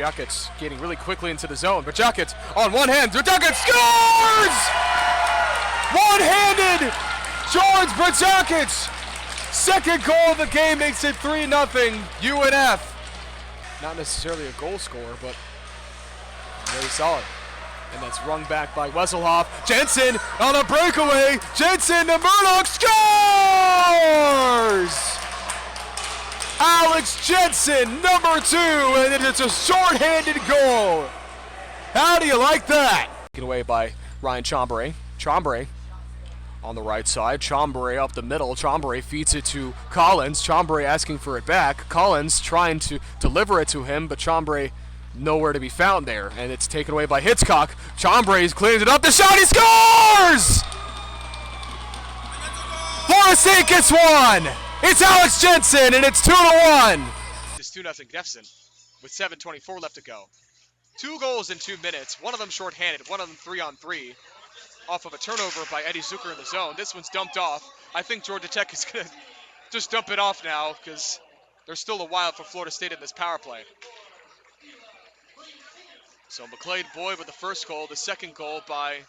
Jackets getting really quickly into the zone, but Jackets on one hand, Jackets scores! One-handed George Brajakits. Second goal of the game makes it 3-0 UNF. Not necessarily a goal scorer, but very solid. And that's rung back by Wesselhoff. Jensen on a breakaway. Jensen to Murdoch, scores! Alex Jensen, number 2, and it's a short-handed goal. How do you like that? Taken away by Ryan Chambray. Chambray on the right side. Chambray up the middle. Chambray feeds it to Collins. Chambray asking for it back. Collins trying to deliver it to him, but Chambray nowhere to be found there. And it's taken away by Hitzcock. Chambray cleans it up. The shot, he scores! Florida State gets one. It's Alex Jensen, and it's 2-1. This 2-0 deficit with 7:24 left to go. 2 goals in 2 minutes. One of them shorthanded. One of them 3-on-3. Off of a turnover by Eddie Zucker in the zone. This one's dumped off. I think Georgia Tech is going to just dump it off now because there's still a while for Florida State in this power play. So McLeod Boyd with the first goal. The second goal by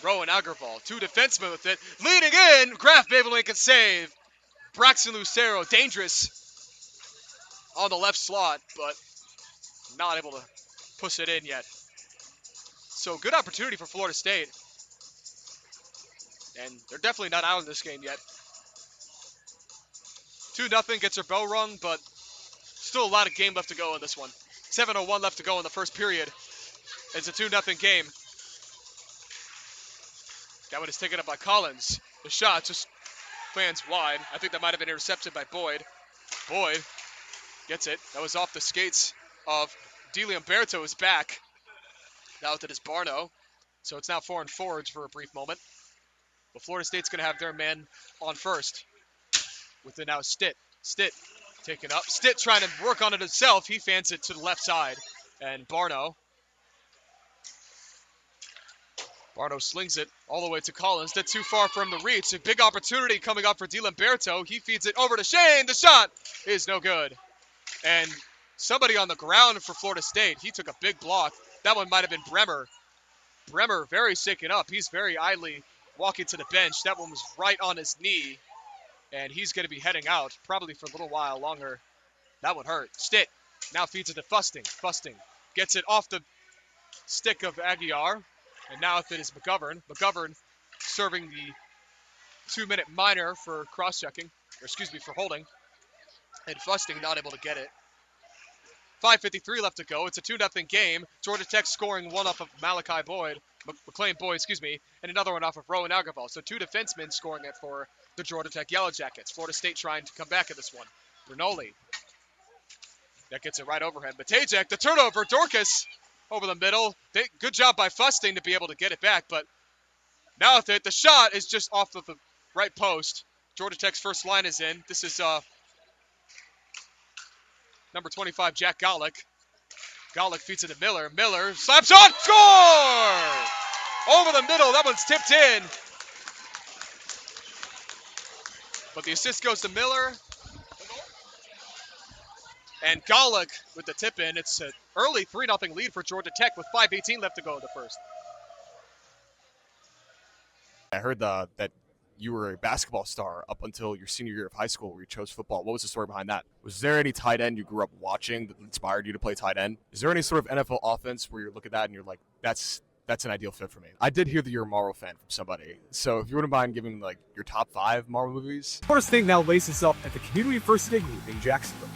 Rowan Agarwal. 2 defensemen with it. Leading in. Graf Babelink can save. Braxton Lucero, dangerous on the left slot, but not able to push it in yet. So good opportunity for Florida State. And they're definitely not out of this game yet. 2-0 gets their bell rung, but still a lot of game left to go in this one. 7:01 left to go in the first period. It's a 2-0 game. That one is taken up by Collins. The shot just lands wide. I think that might have been intercepted by Boyd. Boyd gets it. That was off the skates of DiLiumberto is back. Now it is Barno. So it's now foreign forwards for a brief moment. But Florida State's going to have their man on first. With it now Stitt. Stitt taken up. Stitt trying to work on it himself. He fans it to the left side. And Barno slings it all the way to Collins. That's too far for him to reach. A big opportunity coming up for DiLiumberto. He feeds it over to Shane. The shot is no good. And somebody on the ground for Florida State. He took a big block. That one might have been Bremer. Bremer very shaken up. He's very idly walking to the bench. That one was right on his knee. And he's going to be heading out probably for a little while longer. That one hurt. Stitt now feeds it to Fusting. Fusting gets it off the stick of Aguiar. And now if it is McGovern. McGovern serving the 2-minute minor for cross-checking. Or excuse me, for holding. And Fusting not able to get it. 5:53 left to go. It's a 2-0 game. Georgia Tech scoring one off of Malachi Boyd. McLean Boyd, excuse me. And another one off of Rowan Agarwal. So 2 defensemen scoring it for the Georgia Tech Yellow Jackets. Florida State trying to come back in this one. Bernoulli. That gets it right over him. Matajek, the turnover. Dorcas over the middle. Good job by Fusting to be able to get it back. But now with it, the shot is just off of the right post. Georgia Tech's first line is in. This is number 25, Jack Golick. Golick feeds it to Miller. Miller slaps on. Score! Over the middle. That one's tipped in. But the assist goes to Miller. And Golick with the tip in. It's an early 3-0 lead for Georgia Tech with 5:18 left to go in the first. I heard that you were a basketball star up until your senior year of high school where you chose football. What was the story behind that? Was there any tight end you grew up watching that inspired you to play tight end? Is there any sort of NFL offense where you look at that and you're like, that's an ideal fit for me? I did hear that you're a Marvel fan from somebody. So if you wouldn't mind giving like your top 5 Marvel movies. Florida State now lays itself at the Community First Igloo in Jacksonville,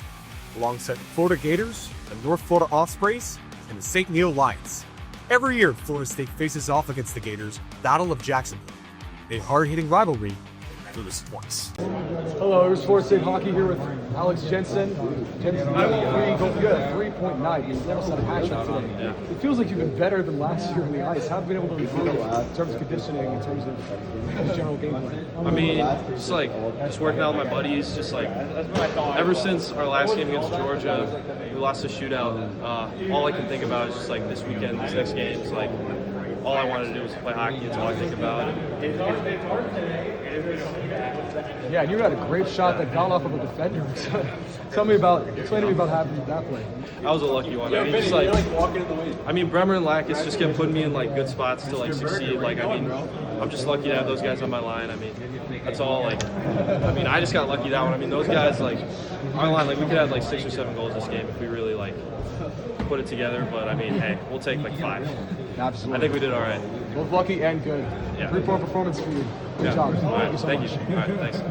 alongside the Florida Gators, the North Florida Ospreys, and the St. Neil Lions. Every year, Florida State faces off against the Gators, Battle of Jacksonville, a hard-hitting rivalry through the sports. Hello, it's Florida State Hockey here with Alex Jensen. Jensen, you had a 3-point night. You almost had a hat trick today. Yeah. It feels like you've been better than last year on the ice. How have you been able to improve in terms of conditioning, in terms of general game plan? I mean, just working out with my buddies, ever since our last game against Georgia, we lost a shootout. All I can think about is just like this weekend, this next game, all I wanted to do was play hockey. It's all I think about. Yeah, you had a great shot that got off of a defender. Explain to me about having that play. I was a lucky one. I mean, just like, Bremer and Lacus just kept putting me in like good spots to like succeed. Like, I mean, I'm just lucky to have those guys on my line. I mean, that's all. Like, I mean, I just got lucky that one. I mean, those guys, like, our line, like, we could have like 6 or 7 goals this game if we really like put it together. But I mean, hey, we'll take like 5. Absolutely. I think we did all right. Both lucky and good. Yeah. 3-point performance for you. Good Yeah. job. All right. Thank you so Thank much. you. All right. Thanks.